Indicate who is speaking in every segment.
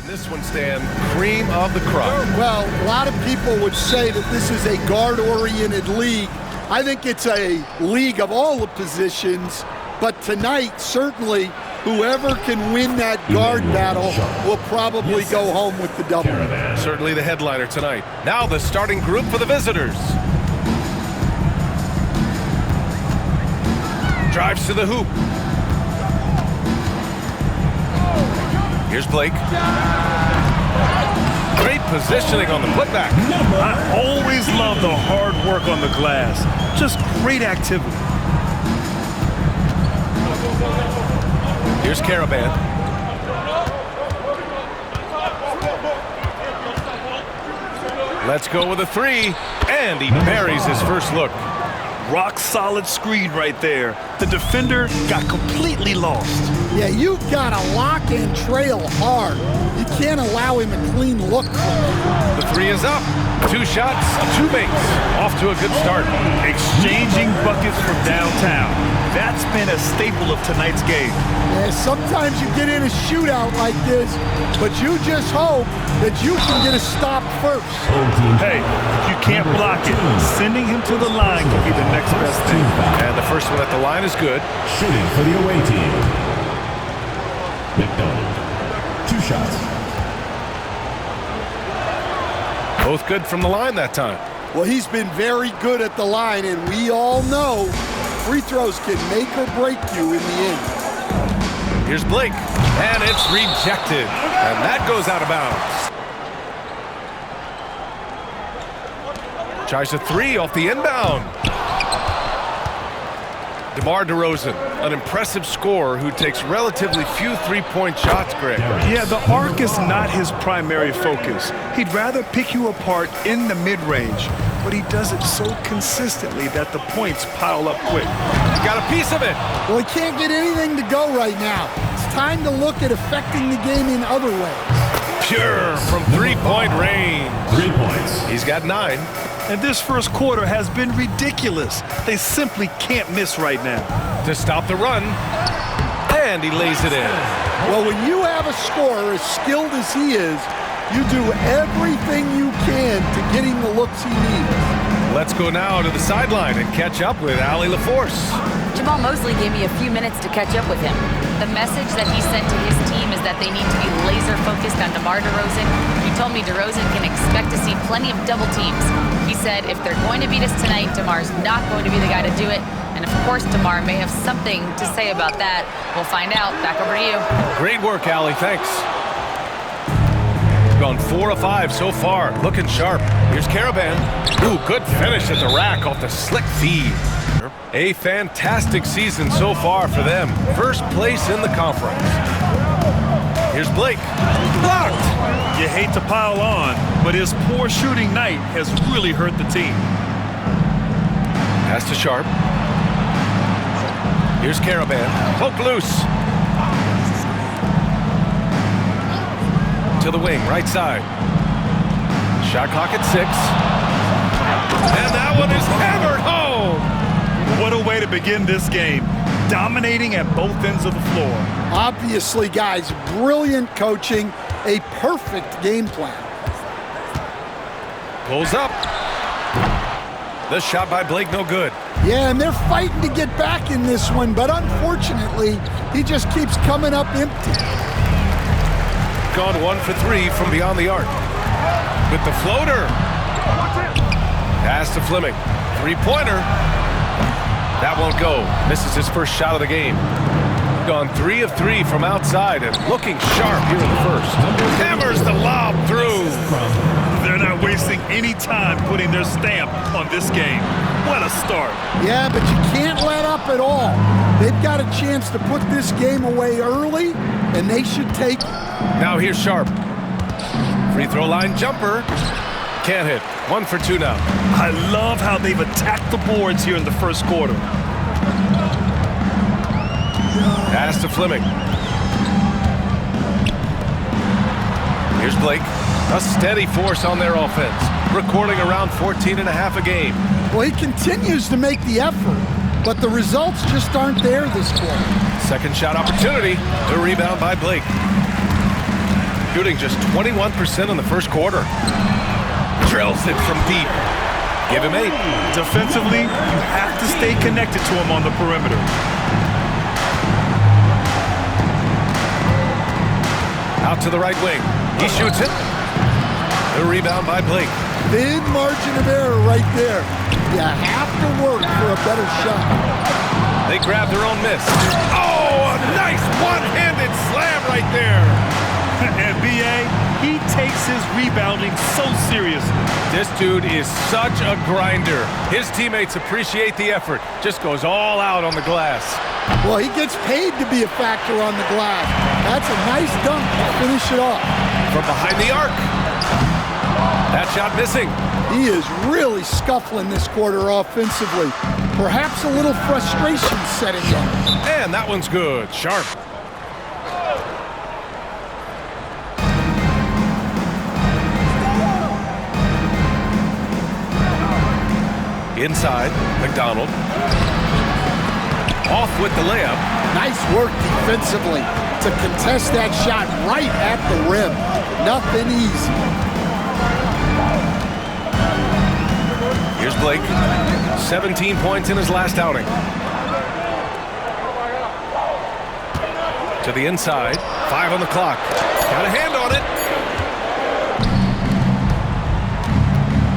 Speaker 1: This one, Stan, cream of the crop.
Speaker 2: Well, a lot of people would say that this is a guard-oriented league. I think it's a league of all the positions, but tonight, certainly, whoever can win that guard battle will probably go home with the W.
Speaker 1: Certainly the headliner tonight. Now the starting group for the visitors. Drives to the hoop. Here's Blake. Great positioning on the putback.
Speaker 3: I always love the hard work on the glass. Just great activity.
Speaker 1: Here's Caravan. Let's go with a three, and he buries his first look.
Speaker 3: Rock solid screen right there. The defender got completely lost.
Speaker 2: Yeah, you've got to lock and trail hard. You can't allow him a clean look.
Speaker 1: The three is up. 2 shots, 2 makes. Off to a good start.
Speaker 3: Exchanging buckets from downtown. That's been a staple of tonight's game.
Speaker 2: Yeah, sometimes you get in a shootout like this, but you just hope that you can get a stop first.
Speaker 3: Hey, if you can't block it, sending him to the line could be the next best thing.
Speaker 1: And the first one at the line is good.
Speaker 4: Shooting for the away team. McDonald. 2 shots.
Speaker 1: Both good from the line that time.
Speaker 2: Well, he's been very good at the line, and we all know free throws can make or break you in the end.
Speaker 1: Here's Blake, and it's rejected. And that goes out of bounds. Tries a 3 off the inbound. DeMar DeRozan, an impressive scorer who takes relatively few three-point shots, Greg.
Speaker 3: Yeah, the arc is not his primary focus. He'd rather pick you apart in the mid-range, but he does it so consistently that the points pile up quick.
Speaker 1: He got a piece of it.
Speaker 2: Well, he can't get anything to go right now. It's time to look at affecting the game in other ways.
Speaker 1: Pure from three-point range.
Speaker 4: 3 points.
Speaker 1: He's got 9.
Speaker 3: And this first quarter has been ridiculous. They simply can't miss right now.
Speaker 1: To stop the run, and he lays it in.
Speaker 2: Well, when you have a scorer as skilled as he is, you do everything you can to getting the looks he needs.
Speaker 1: Let's go now to the sideline and catch up with Allie LaForce.
Speaker 5: Jamal Mosley gave me a few minutes to catch up with him. The message that he sent to his team is that they need to be laser-focused on DeMar DeRozan. He told me DeRozan can expect to see plenty of double teams. He said if they're going to beat us tonight, DeMar's not going to be the guy to do it. And of course, DeMar may have something to say about that. We'll find out. Back over to you.
Speaker 1: Great work, Allie. Thanks. Gone 4 of 5 so far. Looking sharp. Here's Caravan. Ooh, good finish at the rack off the slick feed. A fantastic season so far for them. First place in the conference. Here's Blake. Blocked.
Speaker 3: You hate to pile on, but his poor shooting night has really hurt the team.
Speaker 1: Pass to Sharp. Here's Caravan. Poke loose. To the wing, right side. Shot clock at 6. And that one is hammered home.
Speaker 3: What a way to begin this game. Dominating at both ends of the floor.
Speaker 2: Obviously, guys, brilliant coaching, a perfect game plan.
Speaker 1: Pulls up. The shot by Blake, no good.
Speaker 2: Yeah, and they're fighting to get back in this one, but unfortunately, he just keeps coming up empty.
Speaker 1: Gone 1 for 3 from beyond the arc. With the floater. Pass to Fleming. 3-pointer. That won't go. Misses his first shot of the game. Gone 3 of 3 from outside and looking sharp here in the first. Hammers the lob through.
Speaker 3: They're not wasting any time putting their stamp on this game. What a start.
Speaker 2: Yeah, but you can't let up at all. They've got a chance to put this game away early, and they should take it.
Speaker 1: Now here's Sharp. Free throw line jumper. Can't hit. 1 for 2 now.
Speaker 3: I love how they've attacked the boards here in the first quarter.
Speaker 1: Pass to Fleming. Here's Blake. A steady force on their offense. Recording around 14.5 a game.
Speaker 2: Well, he continues to make the effort, but the results just aren't there this quarter.
Speaker 1: Second shot opportunity. The rebound by Blake. shooting just 21% in the first quarter. Drills it from deep. Give him 8.
Speaker 3: Defensively, you have to stay connected to him on the perimeter.
Speaker 1: Out to the right wing. He shoots it. The rebound by Blake.
Speaker 2: Thin margin of error right there. You have to work for a better shot.
Speaker 1: They grab their own miss. Oh, a nice one-handed slam right there.
Speaker 3: And B.A., he takes his rebounding so seriously.
Speaker 1: This dude is such a grinder. His teammates appreciate the effort. Just goes all out on the glass.
Speaker 2: Well, he gets paid to be a factor on the glass. That's a nice dunk to finish it off.
Speaker 1: From behind the arc. That shot missing.
Speaker 2: He is really scuffling this quarter offensively. Perhaps a little frustration setting in.
Speaker 1: And that one's good. Sharp. Inside, McDonald. Off with the layup.
Speaker 2: Nice work defensively to contest that shot right at the rim. Nothing easy.
Speaker 1: Here's Blake. 17 points in his last outing. To the inside. 5 on the clock. Got a hand on it.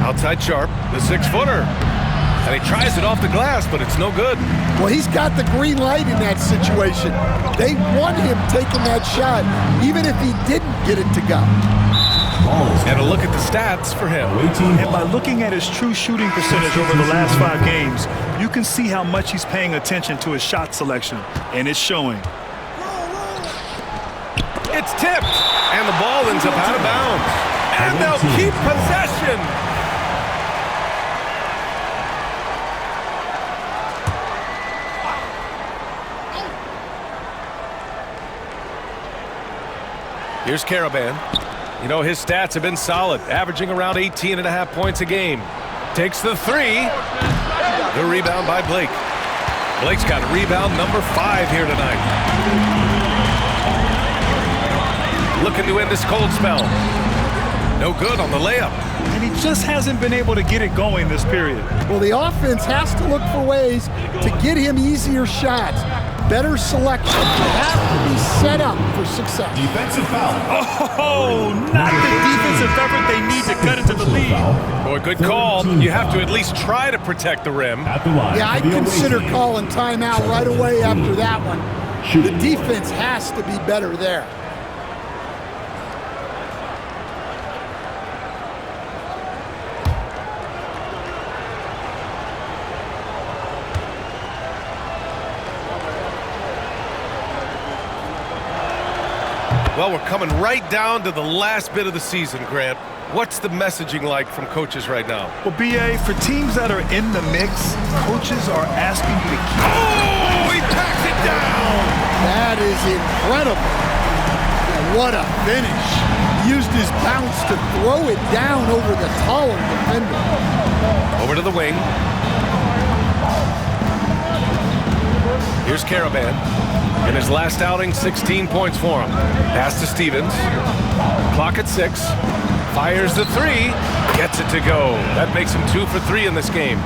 Speaker 1: Outside Sharp, the 6-footer. And he tries it off the glass, but it's no good.
Speaker 2: Well, he's got the green light in that situation. They want him taking that shot, even if he didn't get it to go.
Speaker 1: And a look at the stats for him.
Speaker 3: And by looking at his true shooting percentage over the last 5 games, you can see how much he's paying attention to his shot selection, and it's showing.
Speaker 1: It's tipped, and the ball ends up out of bounds. And they'll keep possession. Here's Caravan. You know, his stats have been solid, averaging around 18.5 points a game. Takes the 3. The rebound by Blake. Blake's got rebound number 5 here tonight. Looking to end this cold spell. No good on the layup.
Speaker 3: And he just hasn't been able to get it going this period.
Speaker 2: Well, the offense has to look for ways to get him easier shots. Better selection. You have to be set up for success.
Speaker 4: Defensive foul.
Speaker 3: Oh, not the defensive effort they need to cut into the lead.
Speaker 1: Boy, good call. You have to at least try to protect the rim.
Speaker 4: At the line.
Speaker 2: Yeah, I'd consider calling timeout right away after that one. The defense has to be better there.
Speaker 1: Well, we're coming right down to the last bit of the season, Grant. What's the messaging like from coaches right now?
Speaker 3: Well, B.A., for teams that are in the mix, coaches are asking you to keep...
Speaker 1: Oh, he packs it down!
Speaker 2: That is incredible. What a finish. Used his bounce to throw it down over the taller defender.
Speaker 1: Over to the wing. Here's Caravan. In his last outing, 16 points for him. Pass to Stevens. Clock at 6. Fires the 3. Gets it to go. That makes him 2 for 3 in this game.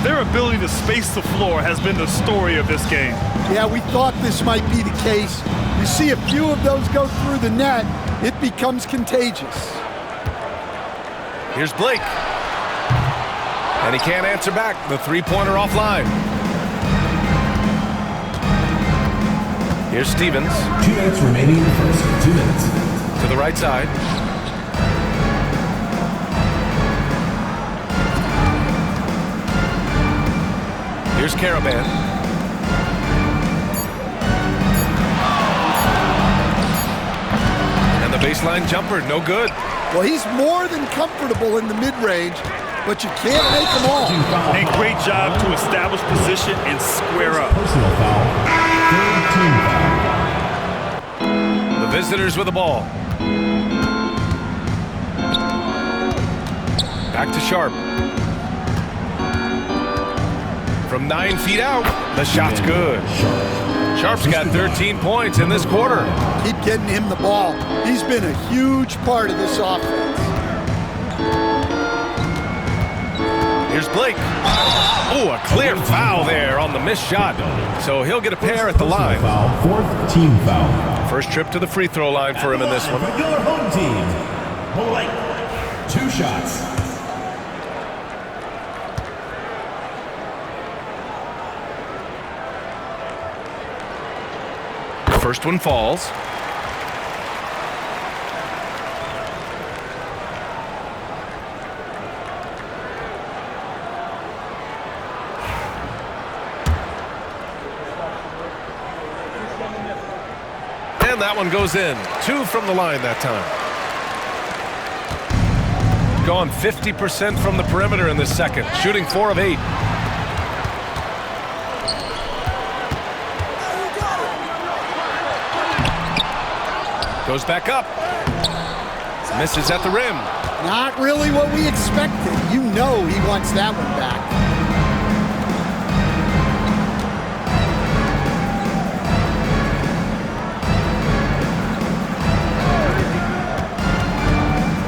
Speaker 3: Their ability to space the floor has been the story of this game.
Speaker 2: Yeah, we thought this might be the case. You see a few of those go through the net, it becomes contagious.
Speaker 1: Here's Blake. And he can't answer back. The 3-pointer offline. Here's Stevens.
Speaker 4: 2 minutes remaining in the first. 2 minutes.
Speaker 1: To the right side. Here's Caravan. And the baseline jumper, no good.
Speaker 2: Well, he's more than comfortable in the mid-range, but you can't make them all.
Speaker 3: And great job to establish position and square up.
Speaker 4: Personal foul. Third team foul.
Speaker 1: The visitors with the ball. Back to Sharp. From 9 feet out, the shot's good. Sharp's got 13 points in this quarter.
Speaker 2: Keep getting him the ball. He's been a huge part of this offense.
Speaker 1: Here's Blake. Oh, a clear foul there on the missed shot. So he'll get a pair at the line.
Speaker 4: Foul, fourth team foul.
Speaker 1: First trip to the free throw line for him in this one.
Speaker 4: For your home team, Blake. 2 shots.
Speaker 1: First one falls. And that one goes in. 2 from the line that time. Gone 50% from the perimeter in this second. Shooting 4 of 8. Goes back up. Misses at the rim.
Speaker 2: Not really what we expected. You know he wants that one back.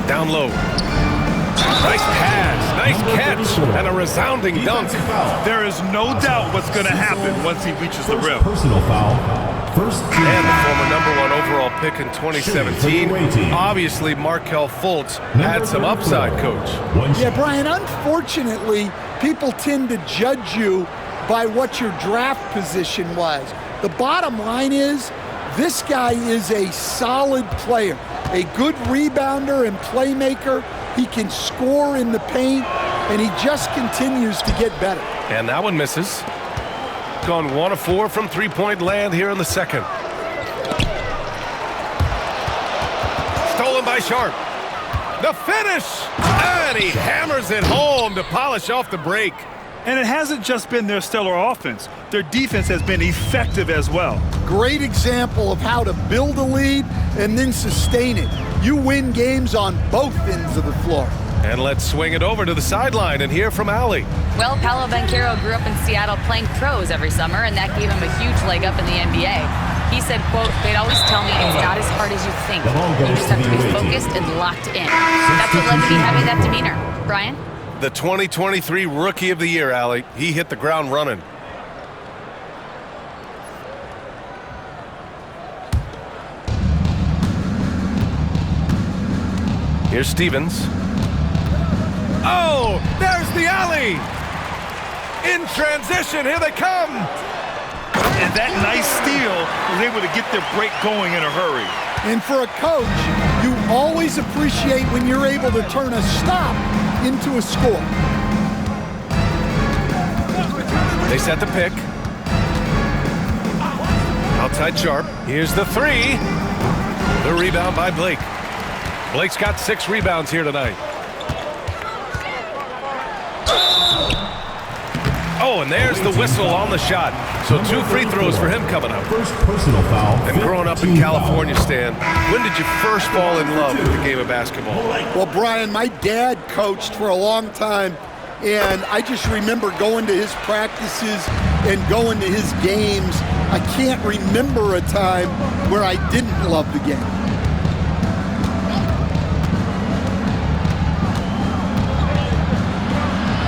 Speaker 1: Down low. Nice pass, nice catch, and a resounding dunk.
Speaker 3: There is no doubt what's going to happen once he reaches the rim.
Speaker 4: Personal foul. First team
Speaker 1: And the
Speaker 4: foul.
Speaker 1: former #1 overall pick in 2017. Obviously, Markelle Fultz had some upside, Coach.
Speaker 2: Yeah, Brian, unfortunately, people tend to judge you by what your draft position was. The bottom line is, this guy is a solid player, a good rebounder and playmaker. He can score in the paint, and he just continues to get better.
Speaker 1: And that one misses. Gone 1 of 4 from three-point land here in the second. Stolen by Sharp. The finish! And he hammers it home to polish off the break.
Speaker 3: And it hasn't just been their stellar offense. Their defense has been effective as well.
Speaker 2: Great example of how to build a lead and then sustain it. You win games on both ends of the floor.
Speaker 1: And let's swing it over to the sideline and hear from Allie.
Speaker 5: Well, Paolo Banchero grew up in Seattle playing pros every summer, and that gave him a huge leg up in the NBA. He said, quote, "They'd always tell me it's not as hard as you think. You just have to be focused and locked in." That's what led to me having that demeanor. Brian?
Speaker 1: The 2023 Rookie of the Year, Allie. He hit the ground running. Here's Stevens. Oh, there's the alley! In transition, here they come!
Speaker 3: And that nice steal was able to get their break going in a hurry.
Speaker 2: And for a coach, you always appreciate when you're able to turn a stop into a score.
Speaker 1: They set the pick. Outside Sharp. Here's the 3. The rebound by Blake. Blake's got 6 rebounds here tonight. Oh, and there's the whistle on the shot. So 2 free throws for him coming up.
Speaker 4: First personal foul.
Speaker 1: And growing up in California, Stan, when did you first fall in love with the game of basketball?
Speaker 2: Well, Brian, my dad coached for a long time, and I just remember going to his practices and going to his games. I can't remember a time where I didn't love the game.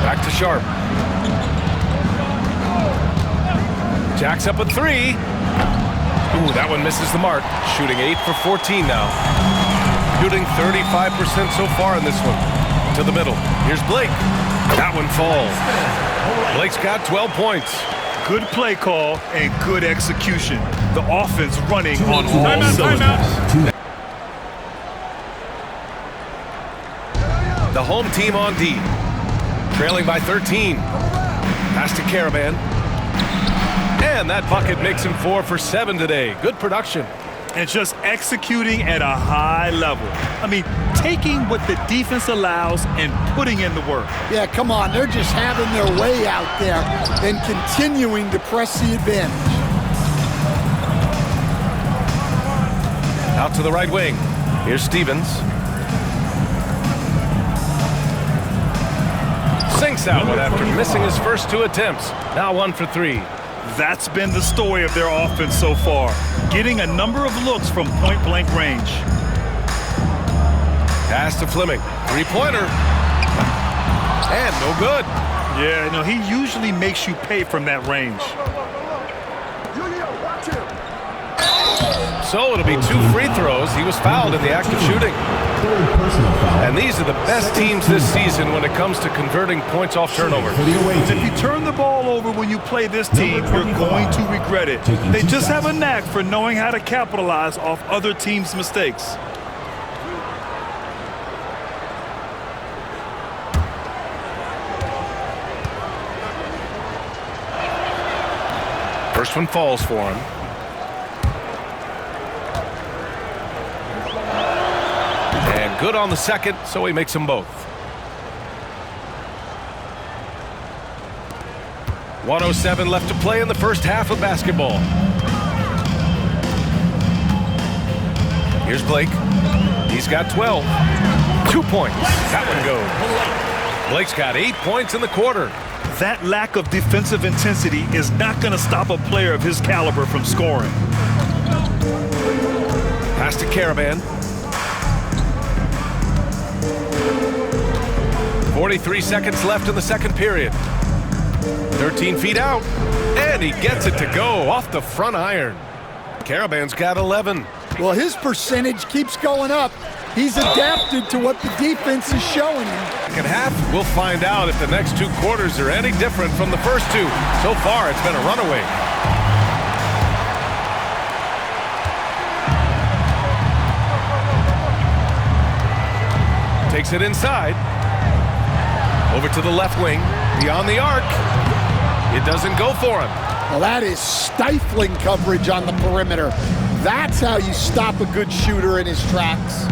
Speaker 1: Back to Sharp. Jacks up a 3. Ooh, that one misses the mark. Shooting 8 for 14 now. Shooting 35% so far in this one. To the middle. Here's Blake. That one falls. Blake's got 12 points.
Speaker 3: Good play call and good execution. The offense running on all cylinders.
Speaker 1: The home team on D. Trailing by 13. Pass to Caravan. And that bucket makes him 4 for 7 today. Good production.
Speaker 3: And just executing at a high level. I mean, taking what the defense allows and putting in the work.
Speaker 2: Yeah, come on. They're just having their way out there and continuing to press the advantage.
Speaker 1: Out to the right wing. Here's Stevens. Sinks out one after missing his first 2 attempts. Now 1 for 3.
Speaker 3: That's been the story of their offense so far, getting a number of looks from point-blank range.
Speaker 1: Pass to Fleming. Three-pointer. And no good.
Speaker 3: Yeah, no, he usually makes you pay from that range.
Speaker 1: So it'll be 2 free throws. He was fouled in the act of shooting. And these are the best teams this season when it comes to converting points off turnovers.
Speaker 3: If you turn the ball over when you play this team, you're going to regret it. They just have a knack for knowing how to capitalize off other teams' mistakes.
Speaker 1: First one falls for him. And good on the second, so he makes them both. 1:07 left to play in the first half of basketball. Here's Blake. He's got 12. 2 points. That one goes. Blake's got 8 points in the quarter.
Speaker 3: That lack of defensive intensity is not going to stop a player of his caliber from scoring.
Speaker 1: Pass to Caravan. 43 seconds left in the second period. 13 feet out. And he gets it to go off the front iron. Caravan's got 11.
Speaker 2: Well, his percentage keeps going up. He's adapted to what the defense is showing him.
Speaker 1: Second half, we'll find out if the next 2 quarters are any different from the first 2. So far, it's been a runaway. Takes it inside. Over to the left wing. Beyond the arc. It doesn't go for him.
Speaker 2: Well, that is stifling coverage on the perimeter. That's how you stop a good shooter in his tracks.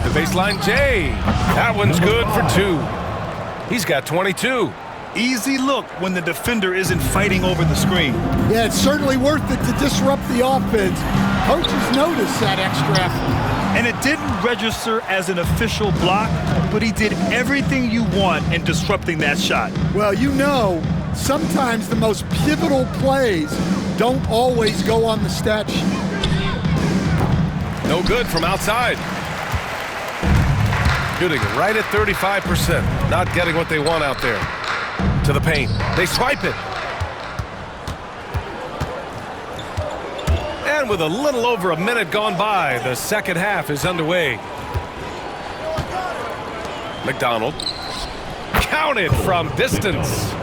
Speaker 1: The baseline J. That one's good for 2. He's got 22.
Speaker 3: Easy look when the defender isn't fighting over the screen.
Speaker 2: Yeah, it's certainly worth it to disrupt the offense. Coaches notice that extra effort.
Speaker 3: And it didn't register as an official block, but he did everything you want in disrupting that shot.
Speaker 2: Well, you know, sometimes the most pivotal plays don't always go on the stat sheet.
Speaker 1: No good from outside. Shooting right at 35%. Not getting what they want out there. To the paint. They swipe it. And with a little over a minute gone by, the second half is underway. McDonald. Counted from distance.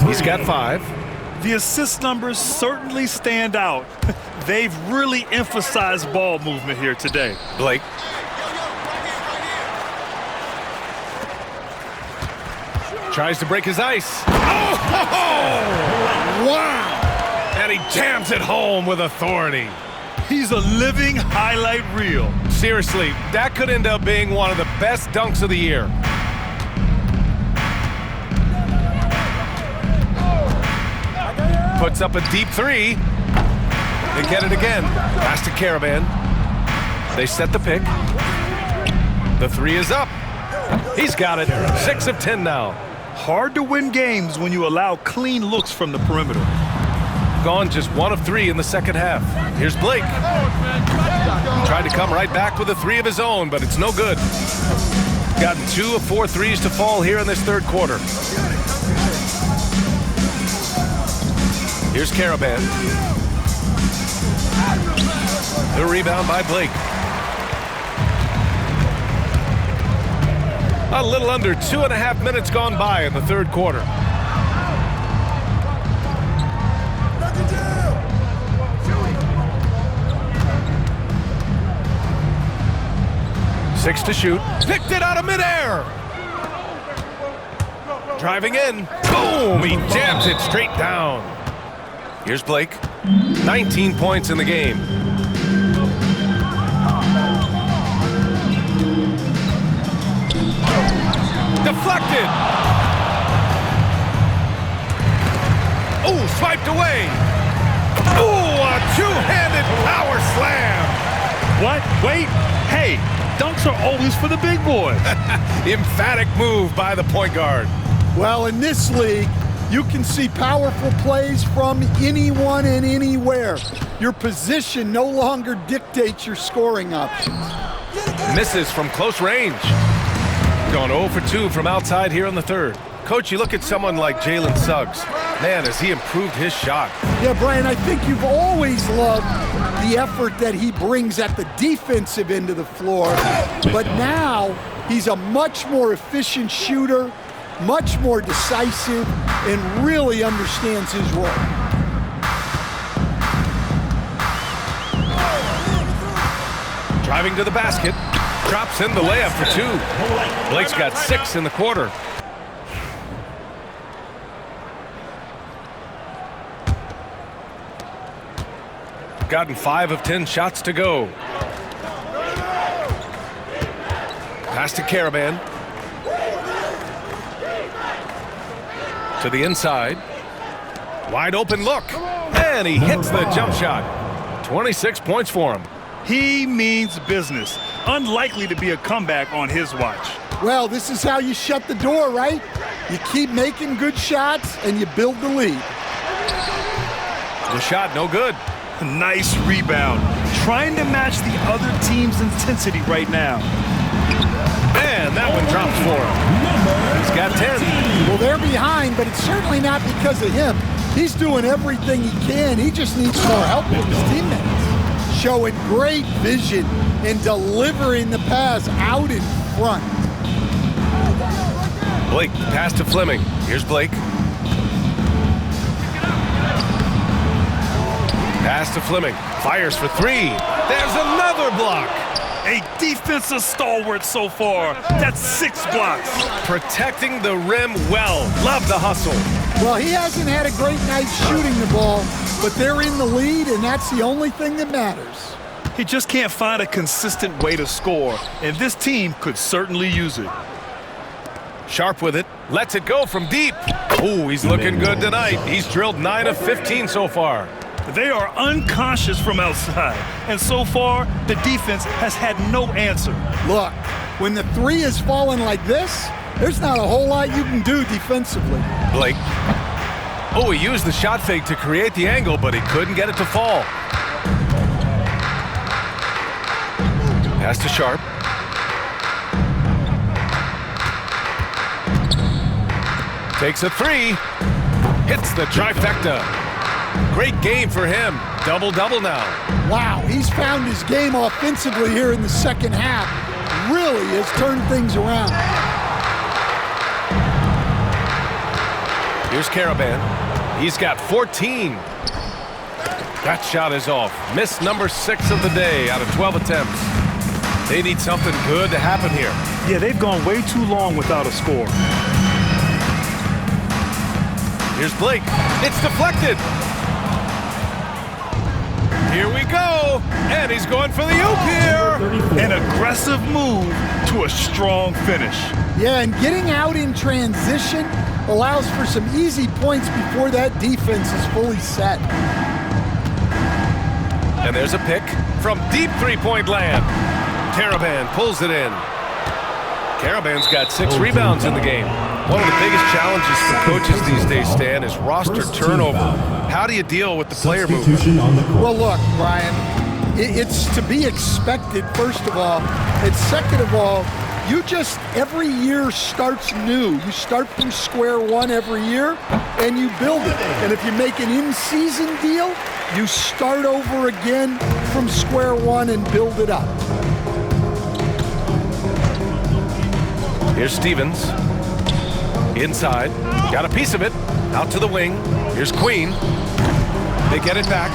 Speaker 1: He's got 5.
Speaker 3: The assist numbers certainly stand out. They've really emphasized ball movement here today.
Speaker 1: Blake. Tries to break his ice. Oh! Wow! And he jams it home with authority.
Speaker 3: He's a living highlight reel.
Speaker 1: Seriously, that could end up being one of the best dunks of the year. Puts up a deep 3. They get it again. Pass to Caravan. They set the pick. The 3 is up. He's got it. 6 of 10 now.
Speaker 3: Hard to win games when you allow clean looks from the perimeter.
Speaker 1: Gone just 1 of 3 in the second half. Here's Blake. Tried to come right back with a 3 of his own, but it's no good. Gotten 2 of 4 threes to fall here in this third quarter. Here's Caravan. The rebound by Blake. A little under 2.5 minutes gone by in the third quarter. Six to shoot. Picked it out of midair. Driving in. Boom! He jams it straight down. Here's Blake. 19 points in the game. Deflected. Oh, swiped away. Oh, a two-handed power slam.
Speaker 3: What? Wait. Hey, dunks are always for the big boys.
Speaker 1: Emphatic move by the point guard.
Speaker 2: Well, in this league, You can see powerful plays from anyone and anywhere. Your position no longer dictates your scoring options.
Speaker 1: Misses from close range. Gone 0 for 2 from outside here in the third. Coach, you look at someone like Jalen Suggs. Man, has he improved his shot.
Speaker 2: Yeah, Brian, I think you've always loved the effort that he brings at the defensive end of the floor. But now he's a much more efficient shooter, much more decisive, and really understands his role.
Speaker 1: Driving to the basket. Drops in the layup for 2. Blake's got 6 in the quarter. Gotten 5 of 10 shots to go. Pass to Caravan. To the inside. Wide open look. And he hits the jump shot. 26 points for him.
Speaker 3: He means business. Unlikely to be a comeback on his watch.
Speaker 2: Well, this is how you shut the door, right? You keep making good shots and you build the lead.
Speaker 1: The shot no good.
Speaker 3: Nice rebound. Trying to match the other team's intensity right now.
Speaker 1: And that one drops for him. He's got 10.
Speaker 2: Well, they're behind, but it's certainly not because of him. He's doing everything he can. He just needs more help with his teammates. Showing great vision and delivering the pass out in front.
Speaker 1: Blake, pass to Fleming. Here's Blake. Pass to Fleming. Fires for 3. There's another block.
Speaker 3: A defensive stalwart so far. That's 6 blocks.
Speaker 1: Protecting the rim well. Love the hustle.
Speaker 2: Well, he hasn't had a great night shooting the ball, but they're in the lead, and that's the only thing that matters.
Speaker 3: He just can't find a consistent way to score, and this team could certainly use it.
Speaker 1: Sharp with it. Lets it go from deep. Ooh, he's looking good tonight. He's drilled 9 of 15 so far.
Speaker 3: They are unconscious from outside, and so far, the defense has had no answer.
Speaker 2: Look, when the 3 is falling like this, there's not a whole lot you can do defensively.
Speaker 1: Blake. Oh, he used the shot fake to create the angle, but he couldn't get it to fall. Pass to Sharp. Takes a 3. Hits the trifecta. Great game for him. Double-double now.
Speaker 2: Wow, he's found his game offensively here in the second half. Really has turned things around.
Speaker 1: Here's Caravan. He's got 14. That shot is off. Miss number 6 of the day out of 12 attempts. They need something good to happen here.
Speaker 3: Yeah, they've gone way too long without a score.
Speaker 1: Here's Blake. It's deflected. Here we go. And he's going for the oop here.
Speaker 3: An aggressive move to a strong finish.
Speaker 2: Yeah, and getting out in transition allows for some easy points before that defense is fully set.
Speaker 1: And there's a pick from deep three-point land. Caravan pulls it in. Caravan's got 6 rebounds in the game. One of the biggest challenges for coaches these days, Stan, is roster turnover. How do you deal with the player movement?
Speaker 2: Well, look, Brian, it's to be expected, first of all. And second of all, you just, every year starts new. You start from square one every year, and you build it. And if you make an in-season deal, you start over again from square one and build it up.
Speaker 1: Here's Stevens. Inside. Got a piece of it. Out to the wing. Here's Queen. They get it back.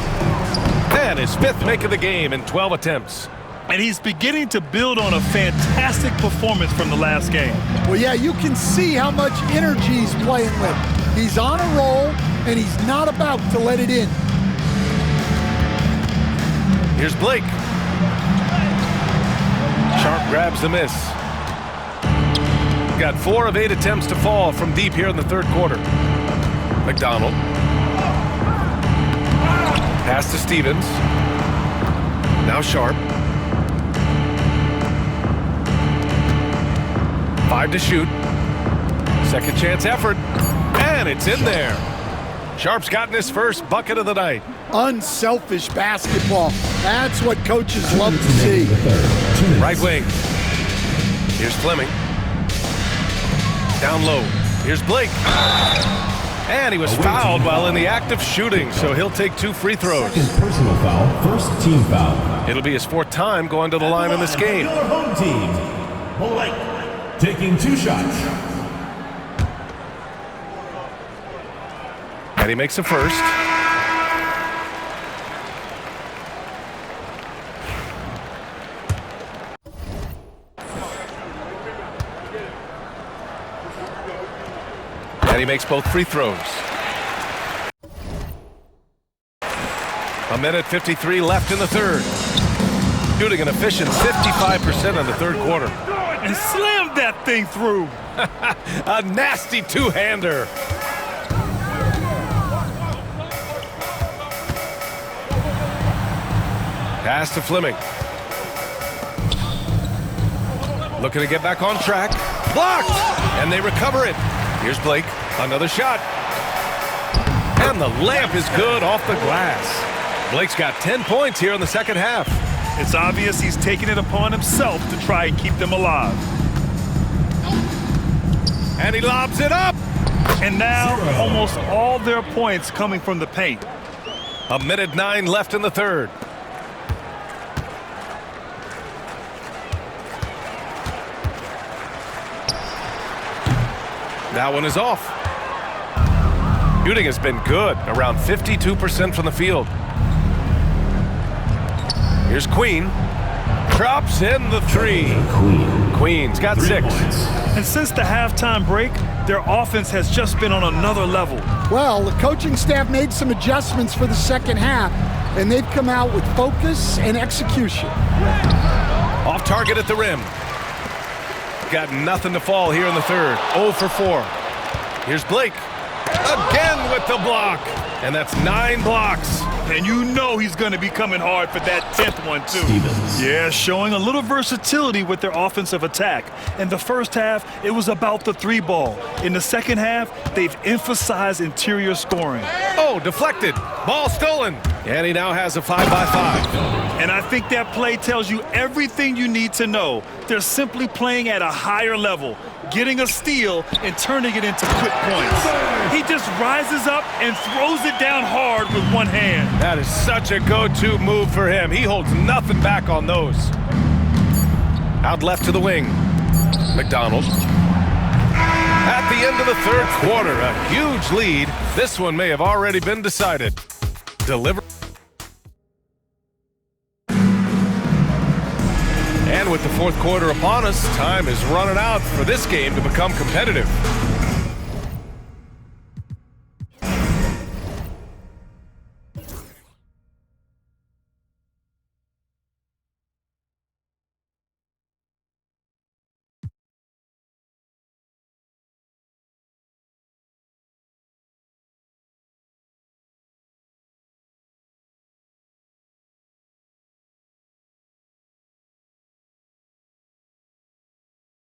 Speaker 1: And his 5th make of the game in 12 attempts.
Speaker 3: And he's beginning to build on a fantastic performance from the last game.
Speaker 2: Well, yeah, you can see how much energy he's playing with. He's on a roll, and he's not about to let it in.
Speaker 1: Here's Blake. Sharp grabs the miss. Got 4 of 8 attempts to fall from deep here in the third quarter. McDonald. Pass to Stevens. Now Sharp. 5 to shoot. Second chance effort. And And it's in there. Sharp's gotten his first bucket of the night.
Speaker 2: Unselfish basketball. That's what coaches love to see.
Speaker 1: Right wing. Here's Fleming. Down low. Here's Blake. And he was fouled while in the act of shooting, so he'll take 2 free throws.
Speaker 4: Second personal foul, first team foul.
Speaker 1: It'll be his 4th time going to the line in this game.
Speaker 4: Your home team, Blake, taking 2 shots.
Speaker 1: And he makes the first. And he makes both free throws. 1:53 left in the third. Shooting an efficient 55% in the third quarter.
Speaker 3: And slammed that thing through.
Speaker 1: A nasty two-hander. Pass to Fleming. Looking to get back on track. Blocked! And they recover it. Here's Blake. Another shot. And the layup is good off the glass. Blake's got 10 points here in the second half.
Speaker 3: It's obvious he's taking it upon himself to try and keep them alive.
Speaker 1: And he lobs it up.
Speaker 3: And now almost all their points coming from the paint.
Speaker 1: 1:09 left in the third. That one is off. Shooting has been good, around 52% from the field. Here's Queen. Drops in the 3. Queen's got 6.
Speaker 3: And since the halftime break, their offense has just been on another level.
Speaker 2: Well, the coaching staff made some adjustments for the second half, and they've come out with focus and execution.
Speaker 1: Off target at the rim. Got nothing to fall here in the third. 0 for 4. Here's Blake. Again with the block. And that's 9 blocks.
Speaker 3: And you know he's going to be coming hard for that 10th one, too.
Speaker 4: Stevens.
Speaker 3: Yeah, showing a little versatility with their offensive attack. In the first half, it was about the 3 ball. In the second half, they've emphasized interior scoring.
Speaker 1: Oh, deflected. Ball stolen. And he now has a 5-by-5.
Speaker 3: And I think that play tells you everything you need to know. They're simply playing at a higher level, getting a steal and turning it into quick points. He just rises up and throws it down hard with one hand.
Speaker 1: That is such a go-to move for him. He holds nothing back on those. Out left to the wing. McDonald. At the end of the third quarter, a huge lead. This one may have already been decided. Deliver. And with the fourth quarter upon us, time is running out for this game to become competitive.